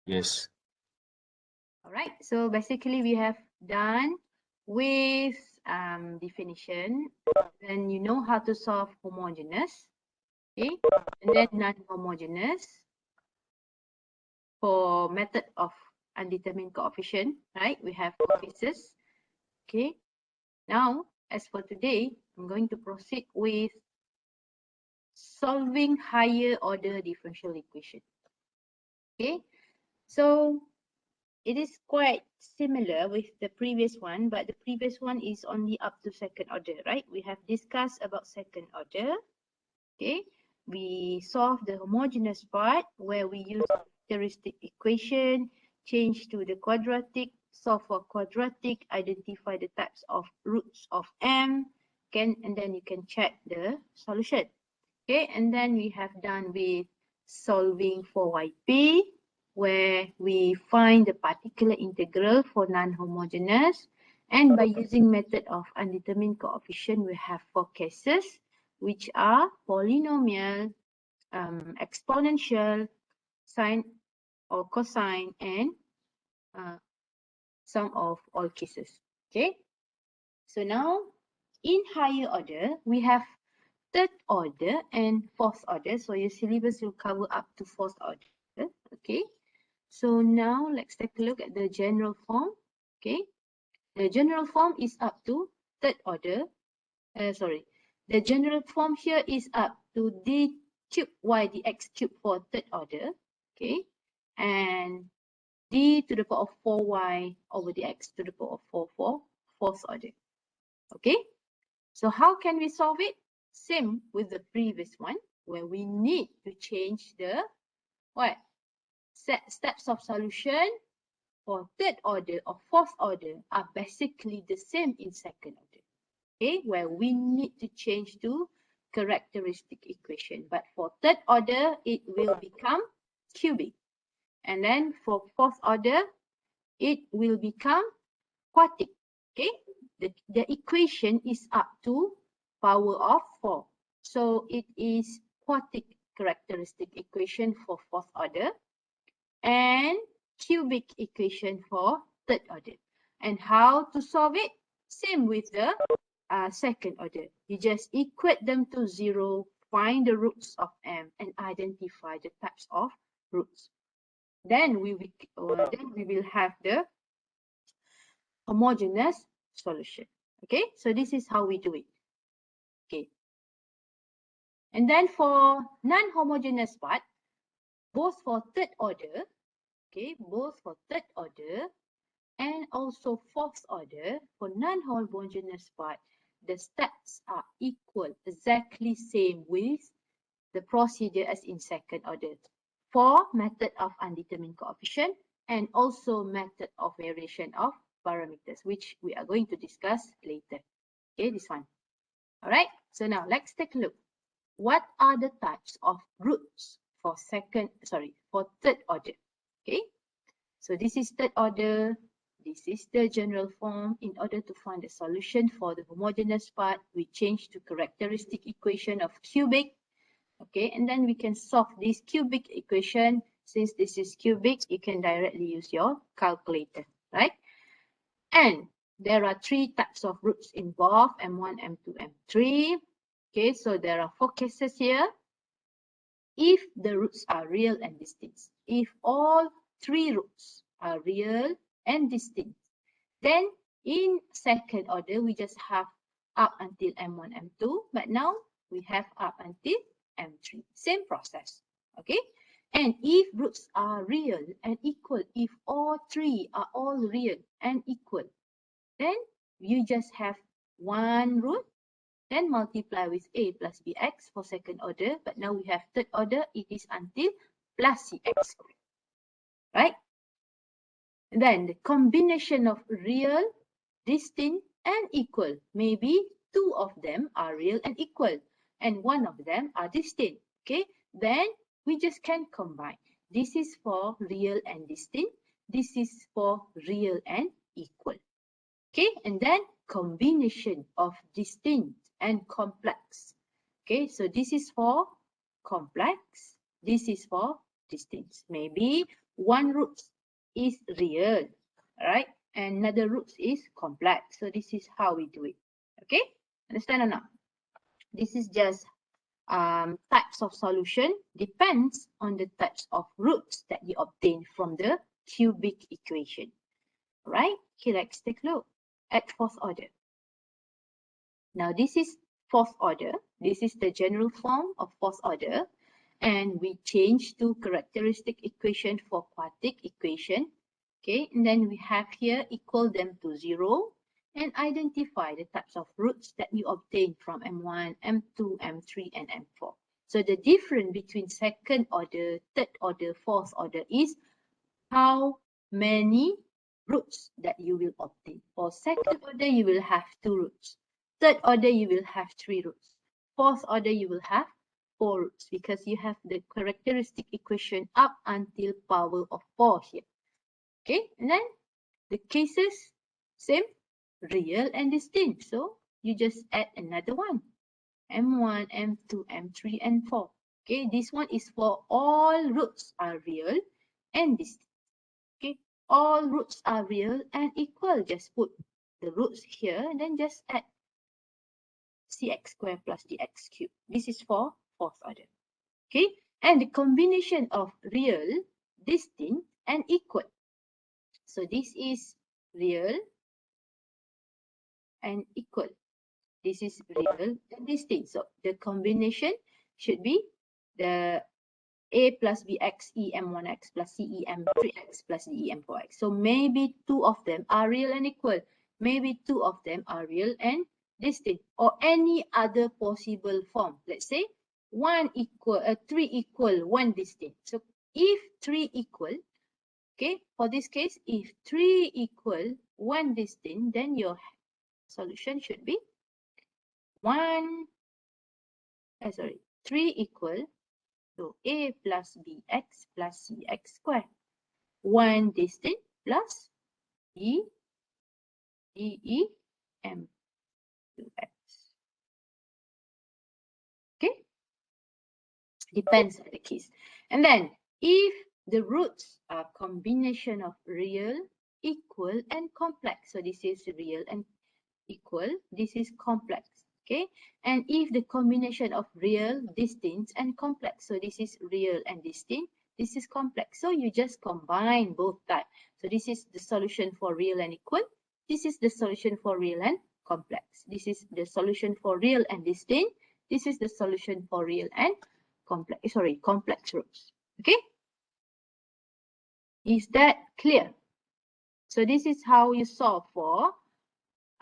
Yes. All right. So basically, we have done with definition. Then you know how to solve homogeneous. Okay. And then non-homogeneous for method of undetermined coefficient. Right. We have four cases. Okay. Now, as for today, I'm going to proceed with solving higher order differential equation. Okay. So it is quite similar with the previous one, but the previous one is only up to second order, right? We have discussed about second order. Okay, we solve the homogeneous part where we use characteristic equation, change to the quadratic, solve for quadratic, identify the types of roots of m, and then you can check the solution. Okay, and then we have done with solving for YP, where we find the particular integral for non-homogeneous, and by using method of undetermined coefficient, we have four cases, which are polynomial, exponential, sine or cosine, and uh, sum of all cases. Okay, so now in higher order, we have third order and fourth order. So your syllabus will cover up to fourth order. Okay. So now let's take a look at the general form. Okay. The general form is up to third order. Sorry. The general form here is up to d cube y dx cube for third order. Okay. And d to the power of 4y over dx to the power of 4 for fourth order. Okay. So how can we solve it? Same with the previous one, where we need to change the what? Steps of solution for third order or fourth order are basically the same in second order. Okay, where we need to change to characteristic equation. But for third order, it will become cubic. And then for fourth order, it will become quartic. Okay, the equation is up to power of 4. So it is quartic characteristic equation for fourth order and cubic equation for third order. And how to solve it? Same with the second order. You just equate them to 0, find the roots of m, and identify the types of roots. Then we will have the homogeneous solution. Okay, so this is how we do it. Okay, and then for non-homogeneous part, both for third order, okay, both for third order and also fourth order, for non-homogeneous part, the steps are equal, exactly same with the procedure as in second order for method of undetermined coefficient and also method of variation of parameters, which we are going to discuss later. Okay, this one. All right, so now let's take a look. What are the types of roots for for third order? Okay, so this is third order. This is the general form. In order to find the solution for the homogeneous part, we change to characteristic equation of cubic. Okay, and then we can solve this cubic equation. Since this is cubic, you can directly use your calculator, right? And there are three types of roots involved, M1, M2, M3. Okay, so there are four cases here. If the roots are real and distinct, if all three roots are real and distinct, then in second order, we just have up until M1, M2, but now we have up until M3. Same process, okay? And if roots are real and equal, if all three are all real and equal, then you just have one root, then multiply with a plus bx for second order. But now we have third order, it is until plus cx squared, right? And then the combination of real, distinct, and equal. Maybe two of them are real and equal, and one of them are distinct. Okay, then we just can combine. This is for real and distinct. This is for real and equal. Okay, and then combination of distinct and complex. Okay, so this is for complex. This is for distance. Maybe one root is real, right? And another root is complex. So this is how we do it. Okay, understand or not? This is just types of solution depends on the types of roots that you obtain from the cubic equation. Right? Okay, let's take a look at fourth order. Now this is fourth order. This is the general form of fourth order. And we change to characteristic equation for quartic equation. Okay, and then we have here equal them to 0 and identify the types of roots that you obtain from M1, M2, M3, and M4. So the difference between second order, third order, fourth order is how many roots that you will obtain. For second order, you will have 2 roots. Third order, you will have 3 roots. Fourth order, you will have 4 roots because you have the characteristic equation up until power of 4 here. Okay, and then the cases, same, real and distinct. So you just add another one. M1, M2, M3, and 4. Okay, this one is for all roots are real and distinct. Okay, all roots are real and equal. Just put the roots here and then just add cx squared plus dx cubed. This is for fourth order. Okay, and the combination of real, distinct, and equal. So this is real and equal. This is real and distinct. So the combination should be the a plus bx em1x plus cem3x plus dem4x. So maybe 2 of them are real and equal. Maybe 2 of them are real and distinct, or any other possible form. Let's say 3 equal, 1 distinct. So if 3 equal, okay, for this case, if 3 equal, 1 distinct, then your solution should be 3 equal to a plus bx plus cx squared. 1 distinct plus b dem 2x. Okay? Depends on the case. And then if the roots are combination of real, equal, and complex. So this is real and equal. This is complex. Okay, and if the combination of real, distinct, and complex, so this is real and distinct, this is complex. So you just combine both types. So this is the solution for real and equal. This is the solution for real and complex. This is the solution for real and distinct. This is the solution for real and complex roots. Okay, is that clear? So this is how you solve for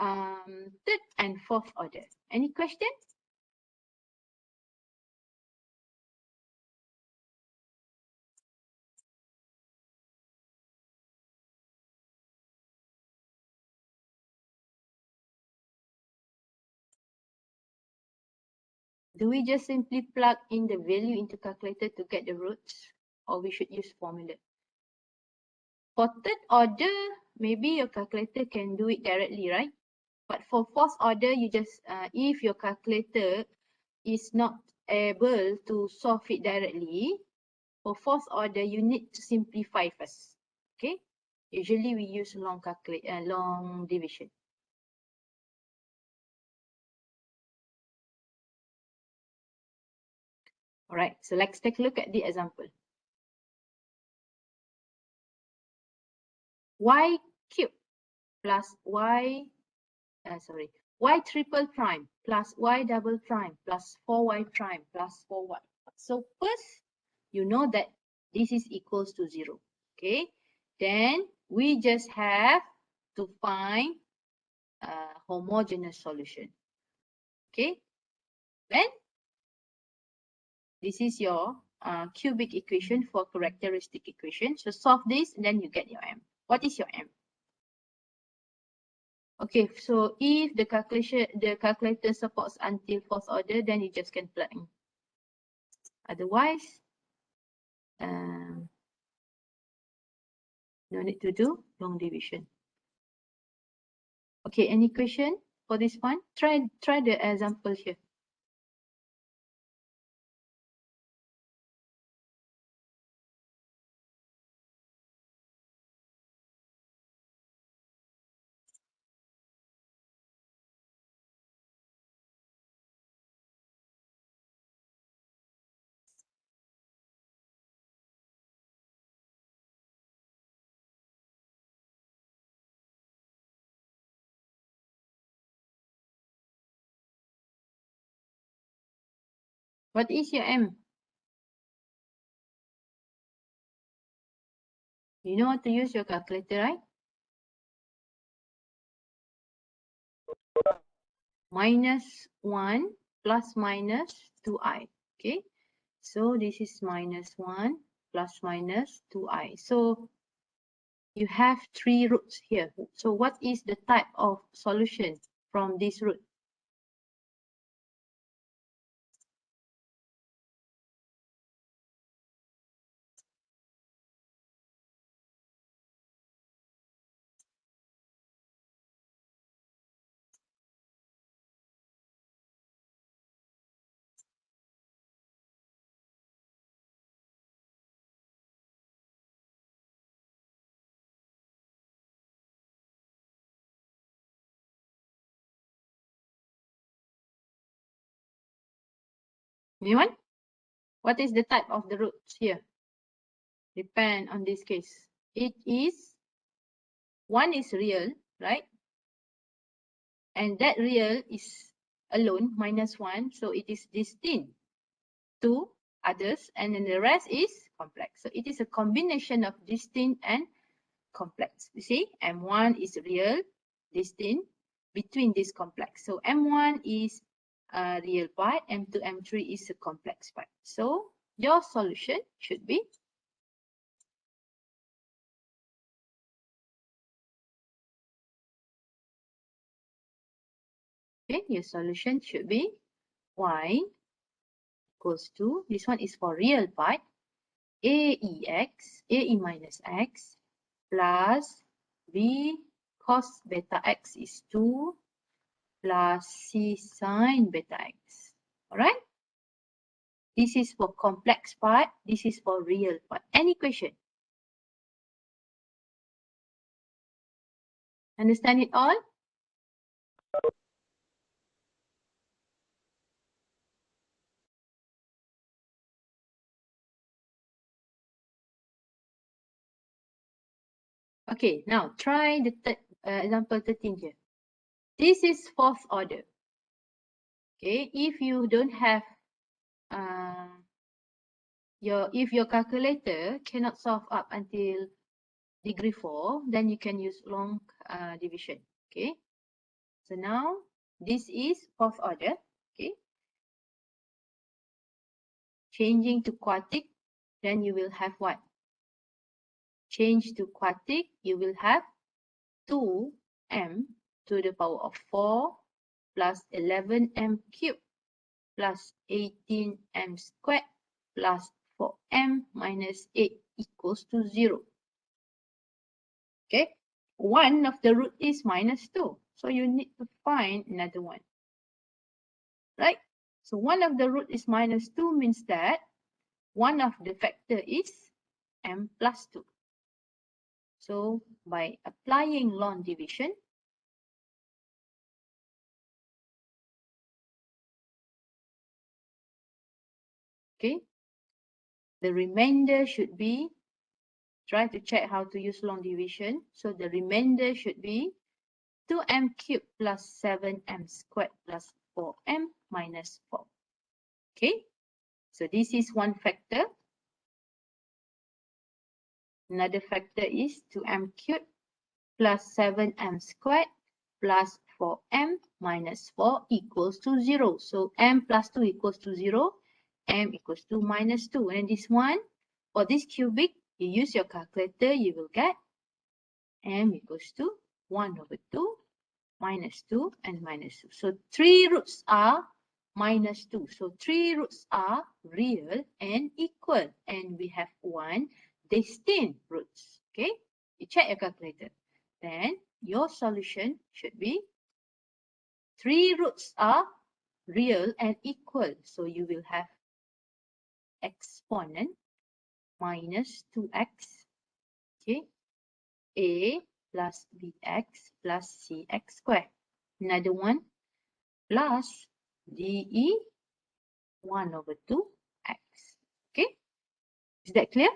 third and fourth order. Any questions? Do we just simply plug in the value into calculator to get the roots, or we should use formula? For third order, maybe your calculator can do it directly, right? But for fourth order, you just, if your calculator is not able to solve it directly, for fourth order, you need to simplify first. Okay? Usually we use long division. All right, so let's take a look at the example. Y cubed plus y triple prime plus y double prime plus 4y prime plus 4y. So first, you know that this is equals to 0. Okay, then we just have to find a homogeneous solution. Okay, then this is your cubic equation for characteristic equation. So solve this and then you get your M. What is your M? Okay, so if the calculator supports until fourth order, then you just can plug in. Otherwise, no need to do long division. Okay, any question for this one? Try the example here. What is your m? You know how to use your calculator, right? -1 plus minus 2i. Okay, so this is -1 plus minus 2i. So you have 3 roots here. So what is the type of solution from this root? Anyone? What is the type of the roots here? Depend on this case. It is, one is real, right? And that real is alone, -1. So it is distinct to others. And then the rest is complex. So it is a combination of distinct and complex. You see, M1 is real, distinct between this complex. So M1 is a real part, M2, M3 is a complex part. So your solution should be your solution should be y equals to, this one is for real part, ae minus x plus b cos beta x is 2 plus c sine beta x. Alright? This is for complex part. This is for real part. Any question? Understand it all? Okay, now try the third, example 13 here. This is fourth order. Okay, if you don't have if your calculator cannot solve up until degree 4, then you can use long division. Okay, so now this is fourth order. Okay, changing to quartic, then you will have what? Change to quartic, you will have 2m to the power of 4 plus 11m cubed plus 18m squared plus 4m minus 8 equals to 0. Okay, one of the root is -2. So you need to find another one. Right? So one of the root is -2 means that one of the factor is m plus 2. So by applying long division, okay, the remainder should be, try to check how to use long division. So the remainder should be 2m cubed plus 7m squared plus 4m minus 4. Okay, so this is one factor. Another factor is 2m cubed plus 7m squared plus 4m minus 4 equals to 0. So m plus 2 equals to 0, m equals to -2. And this one, for this cubic, you use your calculator, you will get m equals to 1/2 -2 and -2. So 3 roots are -2. So 3 roots are real and equal. And we have 1 distinct roots. Okay, you check your calculator. Then your solution should be 3 roots are real and equal. So you will have exponent minus 2x. Okay, a plus bx plus cx squared. Another one plus de 1/2x. Okay, is that clear?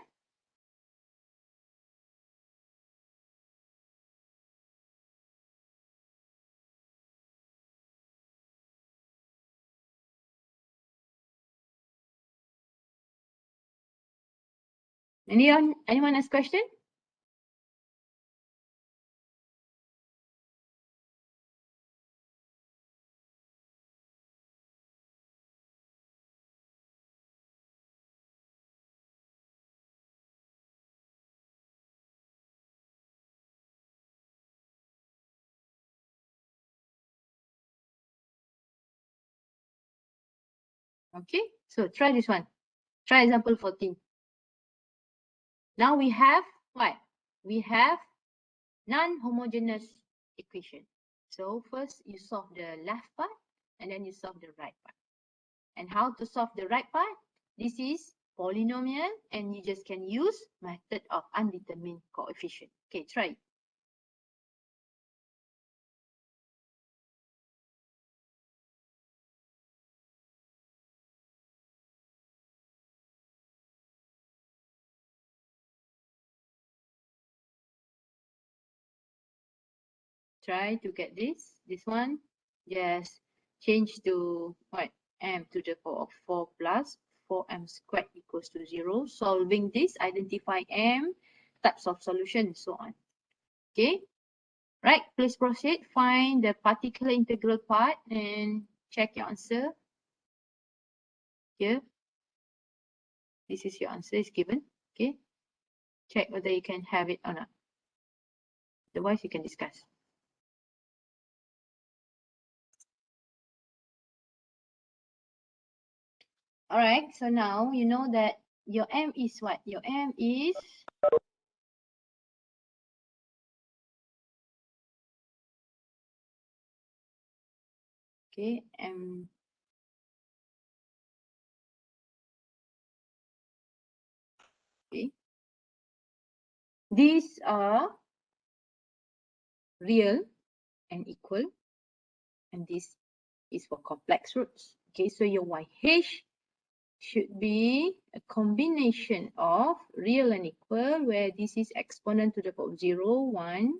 Anyone has question? Okay, so try this one. Try example 14. Now we have what? We have non-homogeneous equation. So first you solve the left part and then you solve the right part. And how to solve the right part? This is polynomial and you just can use method of undetermined coefficient. Okay, try it. Try to get this one, just change to what? M to the power of 4 plus 4m squared equals to 0. Solving this, identify m, types of solution, and so on. Okay, right, please proceed. Find the particular integral part and check your answer. Here, this is your answer is given. Okay, check whether you can have it or not. Otherwise, you can discuss. All right, so now you know that your m is what? Your m is okay, m okay. These are real and equal, and this is for complex roots. Okay, so your YH should be a combination of real and equal, where this is exponent to the power of 0, 1,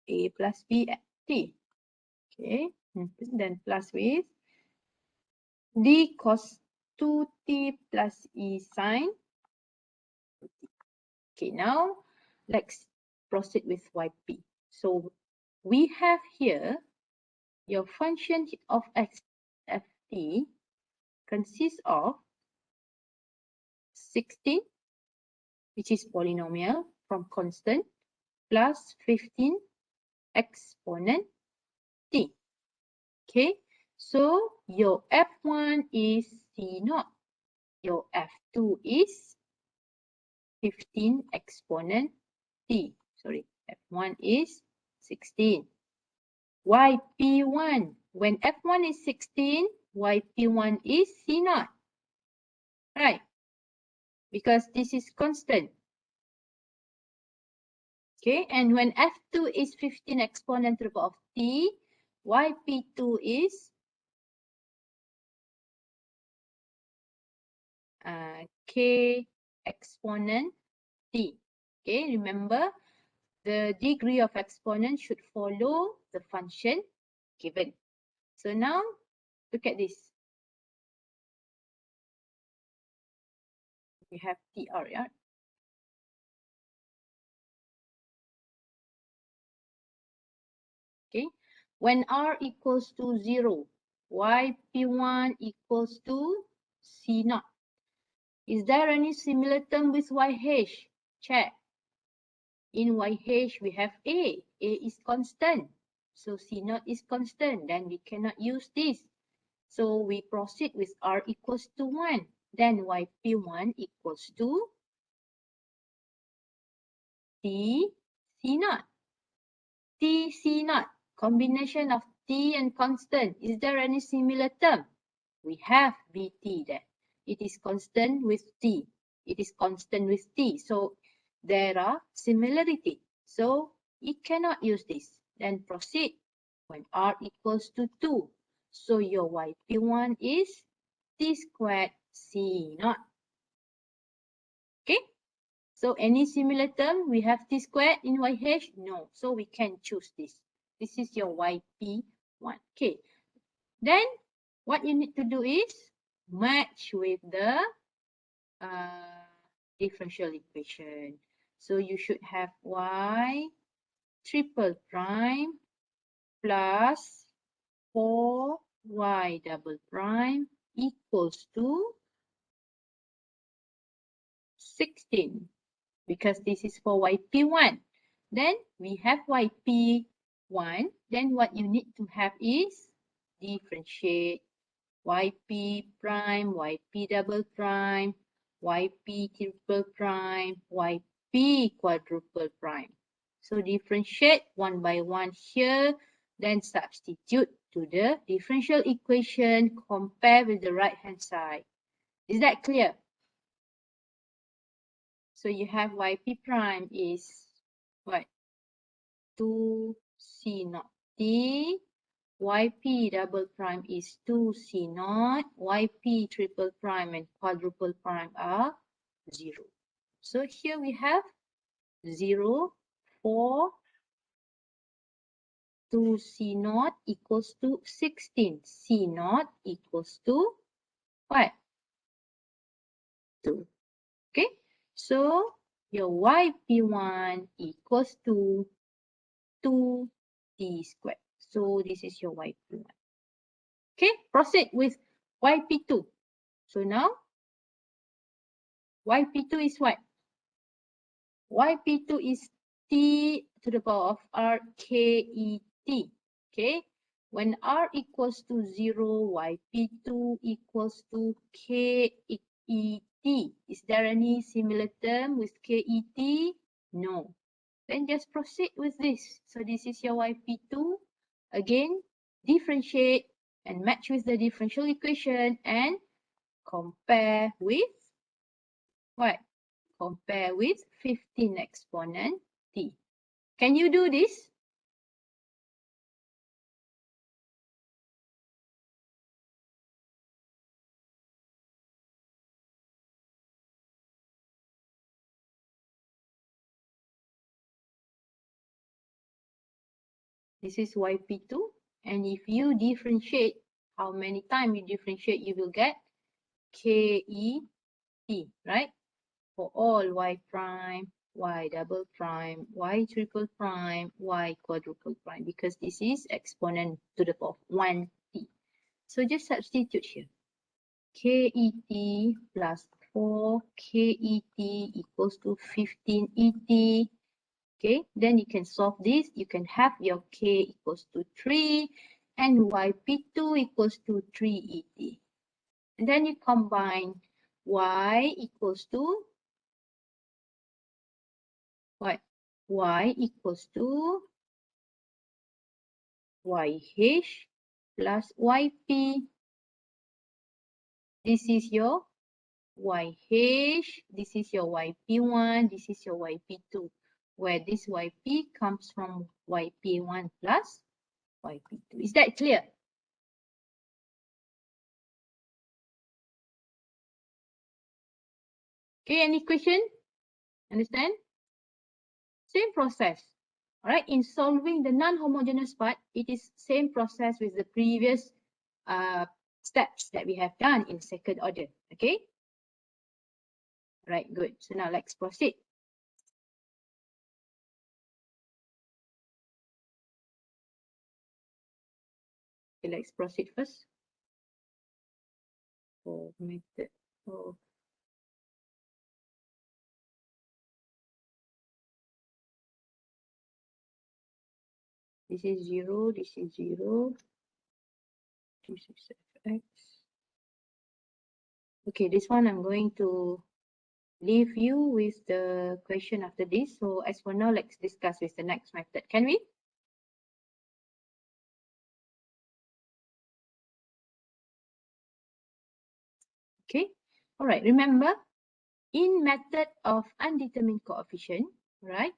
a plus b at t. Okay, then plus with d cos 2t plus e sine. Okay, now let's proceed with yp. So we have here your function of x ft consists of 16, which is polynomial from constant, plus 15 exponent t. Okay, so your f1 is c0. Your f2 is 15 exponent t. Sorry, f1 is 16. yp1, when f1 is 16, yp1 is c0. Right, because this is constant. Okay, and when f2 is 15 exponent to the power of t, yp2 is k exponent t. Okay, remember the degree of exponent should follow the function given. So now look at this. We have tr, yeah? Okay, when r equals to 0, yp1 equals to c0. Is there any similar term with YH? Check. In YH, we have A. A is constant. So C0 is constant. Then we cannot use this. So we proceed with R equals to 1. Then YP1 equals to T C0. T C0. Combination of T and constant. Is there any similar term? We have BT there. It is constant with T. It is constant with T. So there are similarity. So it cannot use this. Then proceed when R equals to 2. So your YP1 is T squared C0. Okay. So any similar term, we have T squared in YH? No. So we can choose this. This is your YP1. Okay. Then what you need to do is match with the differential equation. So you should have y triple prime plus 4y double prime equals to 16, because this is for yp1. Then we have yp1. Then what you need to have is differentiate yp prime, yp double prime, yp triple prime, yp quadruple prime. So differentiate one by one here, then substitute to the differential equation, compare with the right hand side. Is that clear? So you have yp prime is what? 2c naught t. Yp double prime is 2c naught. Yp triple prime and quadruple prime are 0. So here we have 0, 4, 2c naught equals to 16. C naught equals to what? 2. Okay, so your yp1 equals to 2t squared. So this is your yp1. Okay, proceed with yp2. So now yp2 is what? yp2 is t to the power of r ket. Okay, when r equals to 0, yp2 equals to ket. Is there any similar term with ket? No. Then just proceed with this. So this is your yp2. Again, differentiate and match with the differential equation and compare with what? Compare with 15 exponent t. Can you do this? This is yp2. And if you differentiate, how many times you differentiate, you will get ket, right? For all y prime, y double prime, y triple prime, y quadruple prime, because this is exponent to the power of 1t. So just substitute here. Ket plus 4 ket equals to 15 et. Okay, then you can solve this. You can have your k equals to 3 and yp2 equals to 3 et. And then you combine y equals to what? Y equals to yh plus yp. This is your yh, this is your yp1, this is your yp2, where this yp comes from yp1 plus yp2. Is that clear? Okay, any question? Understand? Same process. All right, in solving the non-homogeneous part, it is same process with the previous steps that we have done in second order. Okay? Right, good. So now let's proceed. Okay, let's proceed first. For method of this is 0, this is 0, this is fx. Okay, this one I'm going to leave you with the question after this. So as for now, let's discuss with the next method. Can we? Okay, all right. Remember, in method of undetermined coefficient, right?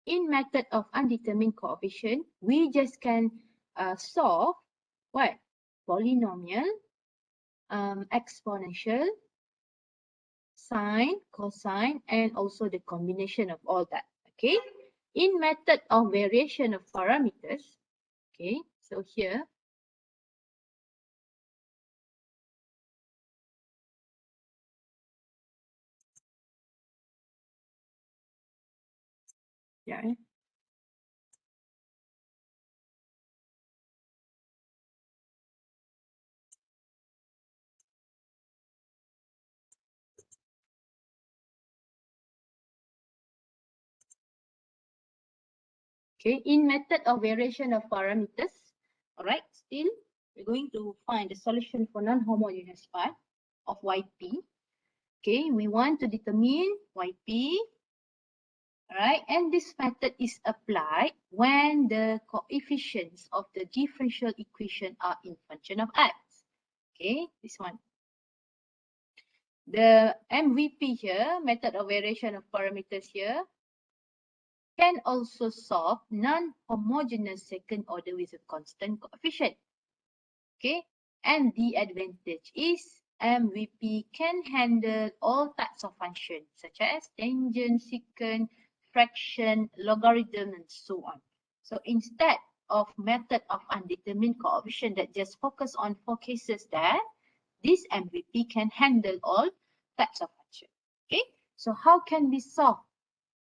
In method of undetermined coefficient, we just can solve what? Polynomial, exponential, sine, cosine, and also the combination of all that. Okay. In method of variation of parameters, okay, so here Yeah. Okay, in method of variation of parameters, all right, still we're going to find the solution for non-homogeneous part of YP. Okay, we want to determine YP, all right, and this method is applied when the coefficients of the differential equation are in function of x. Okay, this one. The MVP here, method of variation of parameters here, can also solve non-homogeneous second order with a constant coefficient. Okay, and the advantage is MVP can handle all types of functions such as tangent, secant, fraction, logarithm, and so on. So instead of method of undetermined coefficient that just focus on 4 cases there, this MVP can handle all types of functions. Okay, so how can we solve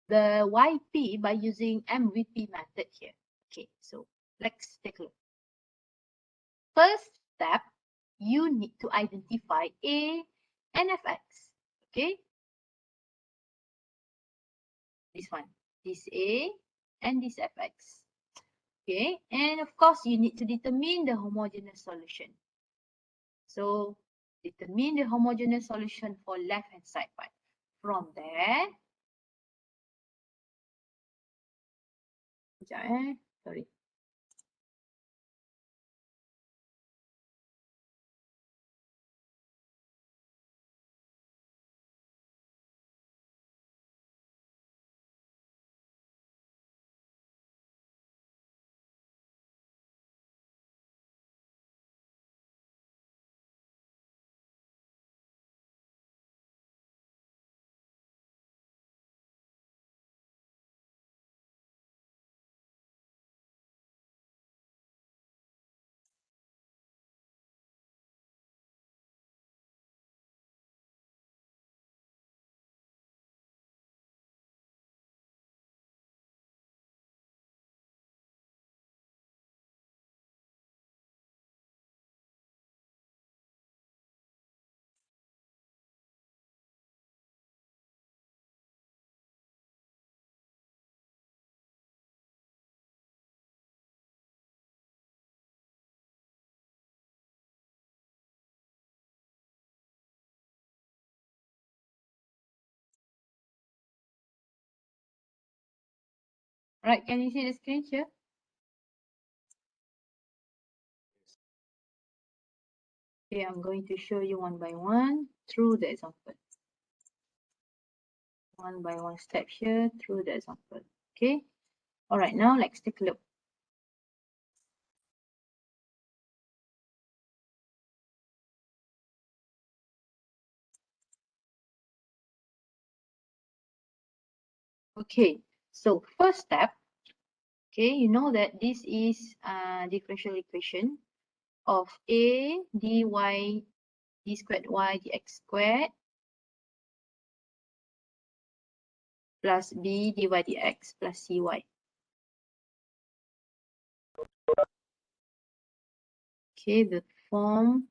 the YP by using MVP method here? Okay, so let's take a look. First step, you need to identify A and Fx. Okay, this one, this A and this Fx. Okay, and of course you need to determine the homogeneous solution. So determine the homogeneous solution for left hand side part. From there, sorry. Right, can you see the screen here? Okay, I'm going to show you one by one through the example. One by one step here through the example. Okay, all right, now let's take a look. Okay, so first step, okay, you know that this is a differential equation of A dy d squared y dx squared plus B dy dx plus cy. Okay, the form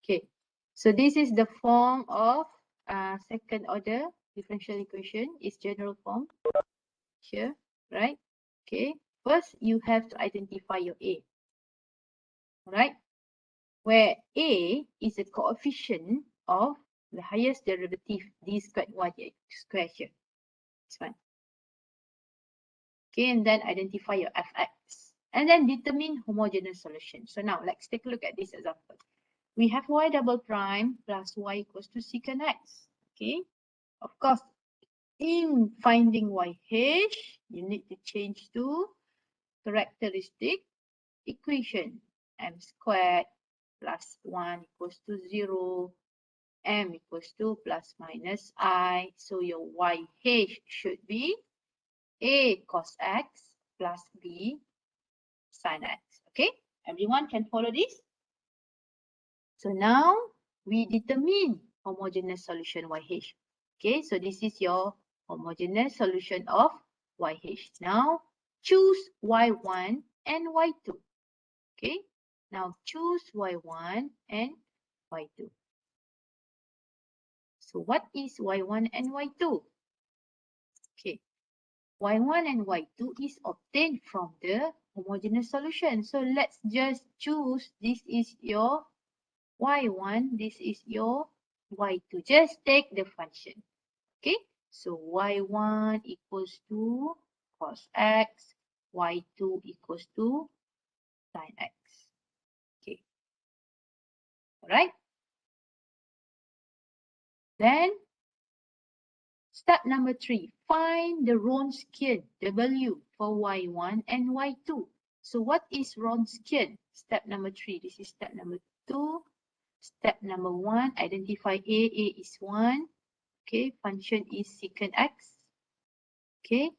okay, so this is the form of second order differential equation, is general form here, right? Okay, first you have to identify your A, right? Where A is a coefficient of the highest derivative d squared y dx squared here. This one. Okay, and then identify your fx. And then determine homogeneous solution. So now let's take a look at this example. We have y double prime plus y equals to secant x. Okay, of course, in finding YH, you need to change to characteristic equation m squared plus 1 equals to 0, m equals to plus minus I. So your YH should be A cos x plus B sin x. Okay, everyone can follow this? So now we determine homogeneous solution YH. Okay, so this is your homogeneous solution of YH. Now choose Y1 and Y2. Okay, now choose Y1 and Y2. So what is Y1 and Y2? Okay, Y1 and Y2 is obtained from the homogeneous solution. So let's just choose this is your Y1, this is your Y2. Just take the function. Okay, so Y1 equals to cos x, Y2 equals to sin x. Okay, alright. Then step number 3, find the Wronskian W for Y1 and Y2. So what is Wronskian? Step number 3. This is step number 2. Step number 1, identify A. A is 1. Okay, function is secant x. Okay,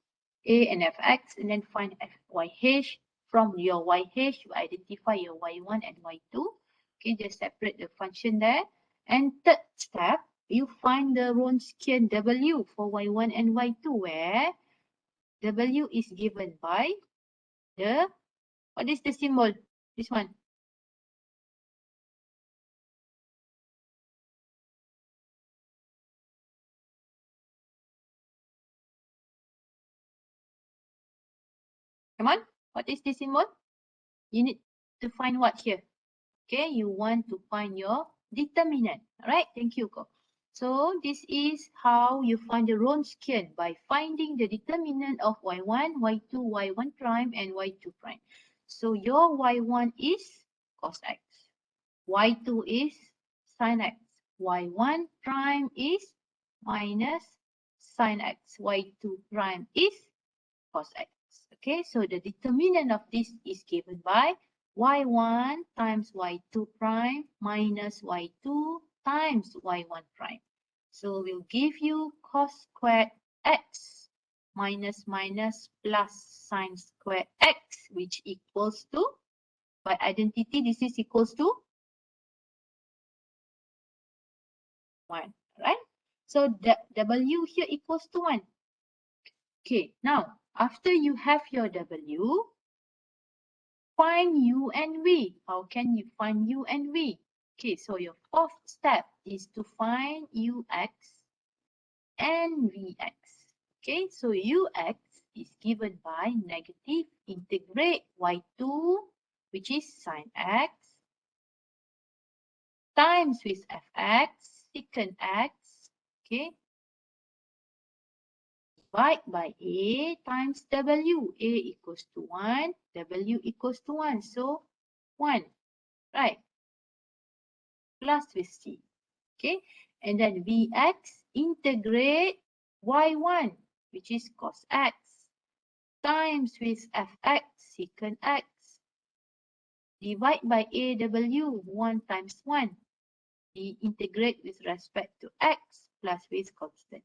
A and fx, and then find fyh. From your YH, you identify your Y1 and Y2. Okay, just separate the function there. And third step, you find the Wronskian W for Y1 and Y2, where W is given by the, what is the symbol? This one. Come on, what is the symbol? You need to find what here? Okay, you want to find your determinant. All right, thank you, Ko. So this is how you find the Wronskian, by finding the determinant of y1, y2, y1 prime, and y2 prime. So your y1 is cos x, y2 is sin x, y1 prime is minus sin x, y2 prime is cos x. Okay, so the determinant of this is given by y1 times y2 prime minus y2 times y1 prime. So we'll give you cos squared x minus minus plus sine squared x, which equals to, by identity, this is equals to 1, right? So the w here equals to 1. Okay, now after you have your w, find u and v. How can you find u and v? Okay, so your fourth step is to find ux and vx. Okay, so ux is given by negative integrate y2, which is sine x, times with fx, secant x. Okay, divide by a times w. A equals to 1, w equals to 1. So 1, right? Plus with c. Okay, and then vx integrate y1, which is cos x, times with fx, secant x, divide by aw, 1 times 1. We integrate with respect to x plus with constant.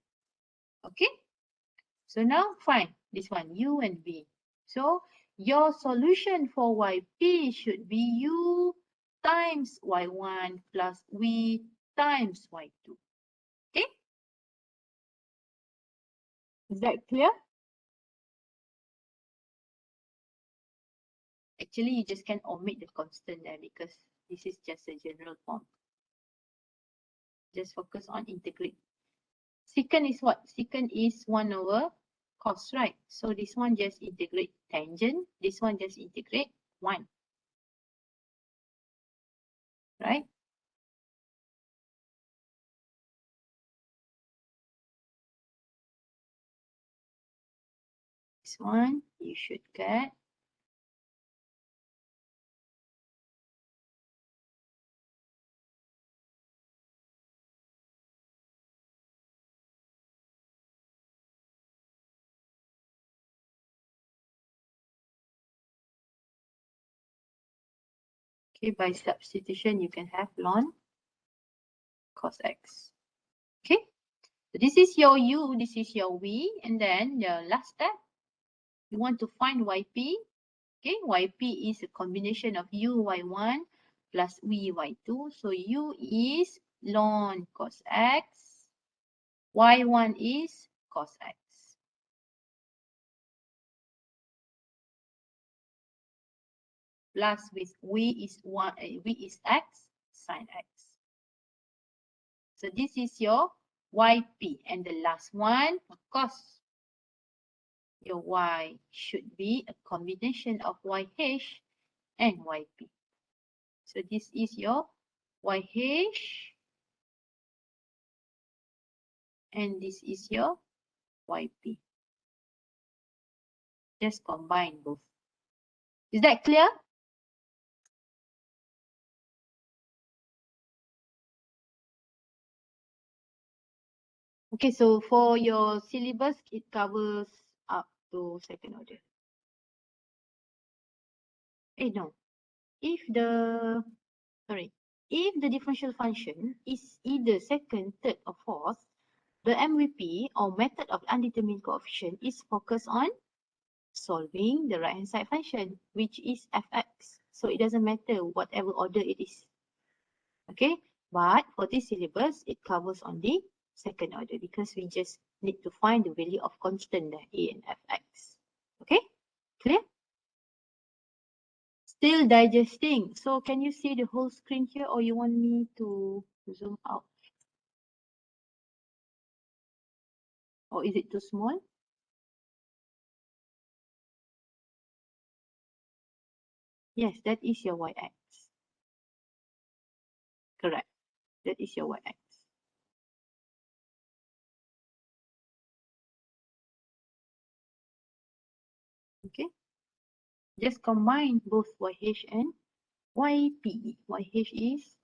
Okay, so now find this one, u and v. So your solution for yp should be u times y1 plus v times y2. Okay, is that clear? Actually, you just can omit the constant there because this is just a general form. Just focus on integrate. Secant is what? Secant is 1 over cos, right? So this one just integrate tangent. This one just integrate 1. Right? This one you should get Okay, by substitution, you can have ln cos x. Okay, so this is your u, this is your v, and then the last step, you want to find yp. Okay, yp is a combination of u y1 plus v y2. So u is ln cos x, y1 is cos x. Plus with v is x sin x. So this is your yp, and the last one, of course, your y should be a combination of yh and yp. So this is your yh, and this is your yp. Just combine both. Is that clear? Okay, so for your syllabus, it covers up to second order. No. If the differential function is either second, third, or fourth, the MVP or method of undetermined coefficient is focused on solving the right-hand side function, which is fx. So it doesn't matter whatever order it is. Okay, but for this syllabus, it covers only second order because we just need to find the value of constant a and fx. Okay, clear? Still digesting. So can you see the whole screen here, or you want me to zoom out? Or is it too small? Yes, that is your y-x. Correct. That is your y-x. Okay. Just combine both YH and YP. YH is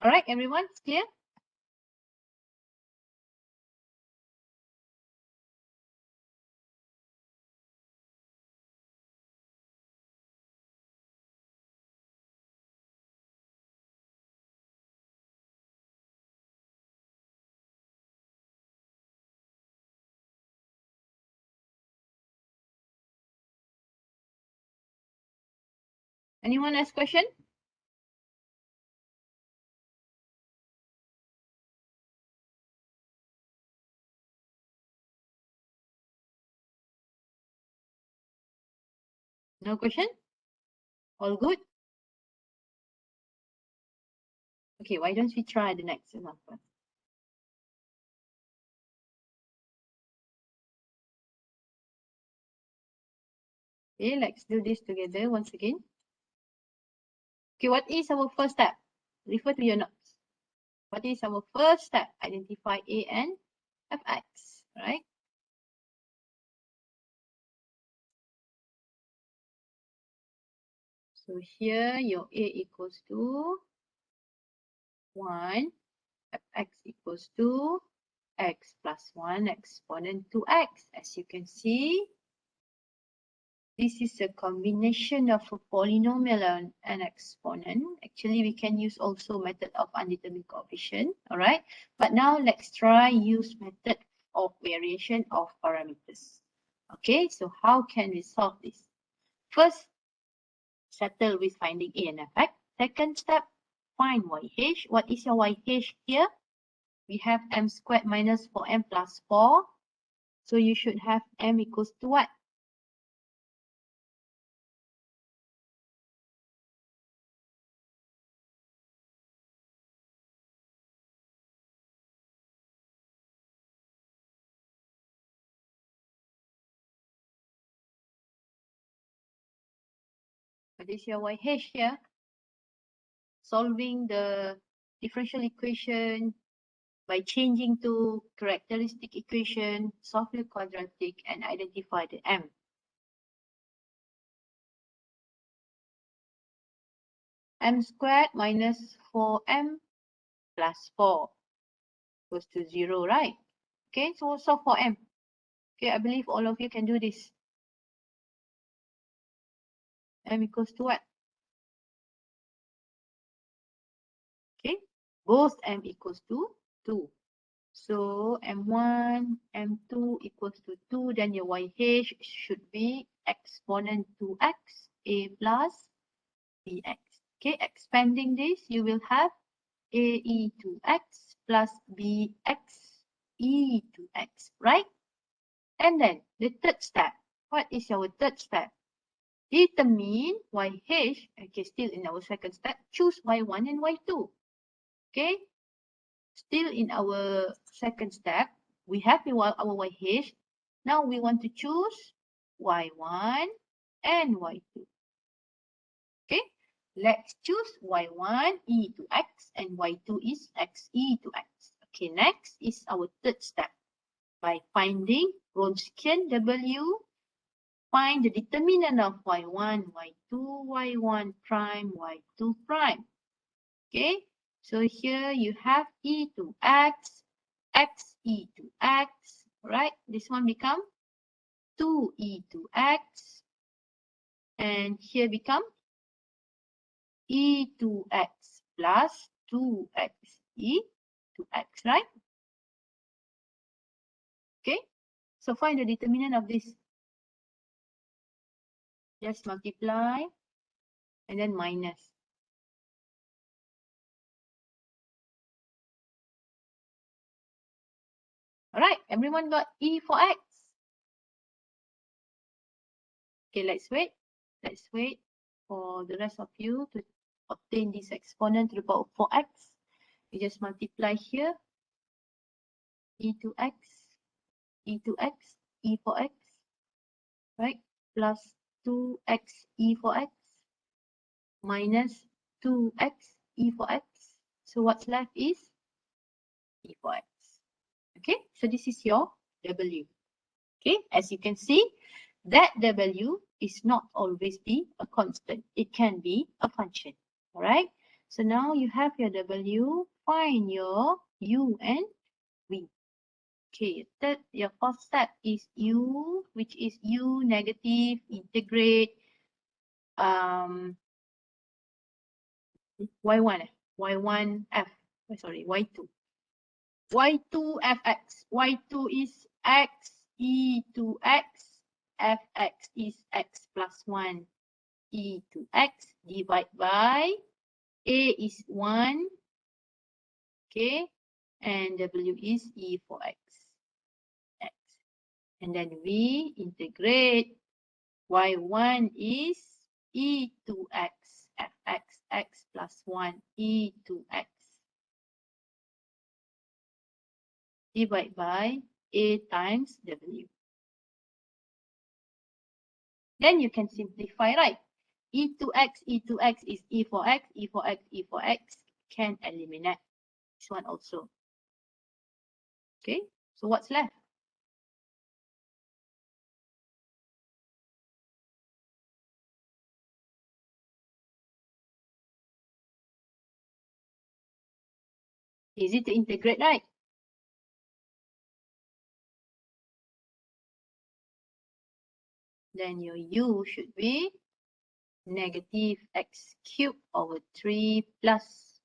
all right, everyone, it's clear? Anyone ask question? No question? All good? Okay, why don't we try the next example? Okay, let's do this together once again. Okay, what is our first step? Refer to your notes. What is our first step? Identify A and fx, right? So here your A equals to 1, fx equals to x plus 1 exponent 2x. As you can see, this is a combination of a polynomial and an exponent. Actually, we can use also method of undetermined coefficient, all right? But now let's try use method of variation of parameters. Okay, so how can we solve this? First, settle with finding A and fx. Second step, find YH. What is your YH here? We have m squared minus 4m plus 4. So you should have m equals to what? What is your YH here? Solving the differential equation by changing to characteristic equation, solve the quadratic, and identify the m. M squared minus 4m plus 4 equals to 0, right? Okay, so we'll solve for m. Okay, I believe all of you can do this. M equals to what? Okay, both m equals to 2. So m1, m2 equals to 2. Then your YH should be exponent 2x, a plus bx. Okay, expanding this, you will have a e to x plus bx e to x, right? And then the third step. What is our third step? Determine YH. Okay, still in our second step. Choose Y1 and Y2. Okay. Still in our second step, we have our YH. Now we want to choose Y1 and Y2. Okay. Let's choose Y1 e to x and Y2 is x e to x. Okay, next is our third step. By finding Wronskian W, find the determinant of y1, y2, y1 prime, y2 prime. Okay, so here you have e to x, x e to x, right? This one become 2e to x, and here become e to x plus 2x e to x, right? Okay, so find the determinant of this. Just multiply and then minus. All right, everyone got e for x. Okay, let's wait. Let's wait for the rest of you to obtain this exponent to the power of 4x. You just multiply here. E to x, e to x, e for x, right? Plus 2x e for x minus 2x e for x. So what's left is e for x. Okay, so this is your W. Okay, as you can see, that W is not always be a constant. It can be a function. All right. So now you have your W. Find your U and V. Okay. Your first step is U, which is U negative integrate Y1 Y1 F. Sorry, Y2. Y2 Fx. Y2 is x e to x. Fx is x plus 1 e to x divided by a is 1. Okay. And W is e for x. X. And then we integrate. Y1 is e to x. Fx x plus 1 e to x divided by a times W. Then you can simplify, right? E to x is e for x, e for x, e for x. Can eliminate this one also. Okay, so what's left? Easy to integrate, right? Then your u should be negative x cubed over 3 plus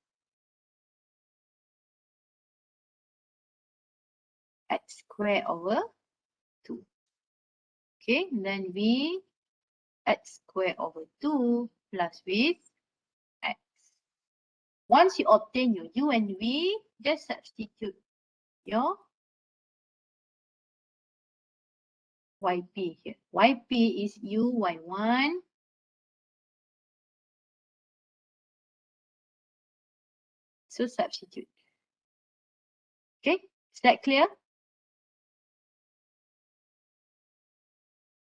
x squared over 2. Okay, then v x squared over 2 plus with x. Once you obtain your u and v, just substitute your yp here. Yp is u, y1. So substitute. Okay, is that clear?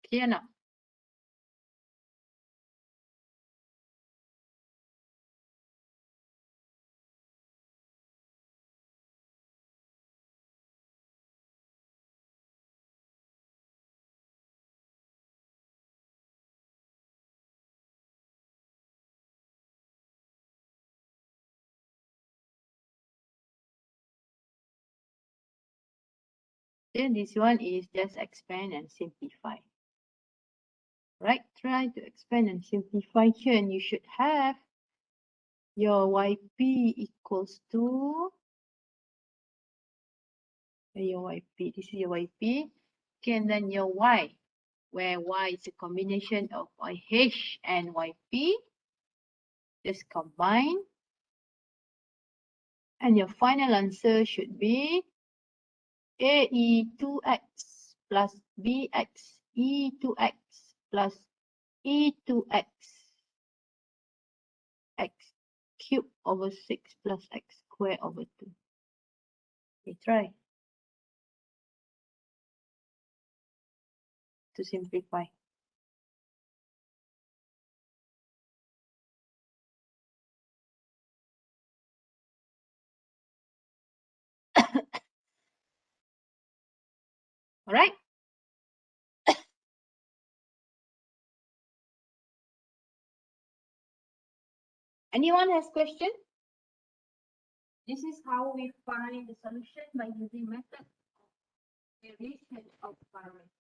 Clear now? Then this one is just expand and simplify. Right, try to expand and simplify here, and you should have your yp equals to your yp. This is your yp. Okay, and then your y, where y is a combination of yh and yp. Just combine. And your final answer should be ae2x plus bx e2x plus e2x x cubed over 6 plus x squared over 2. Okay, try to simplify. All right. Anyone has question? This is how we find the solution by using method of derivation of parameters.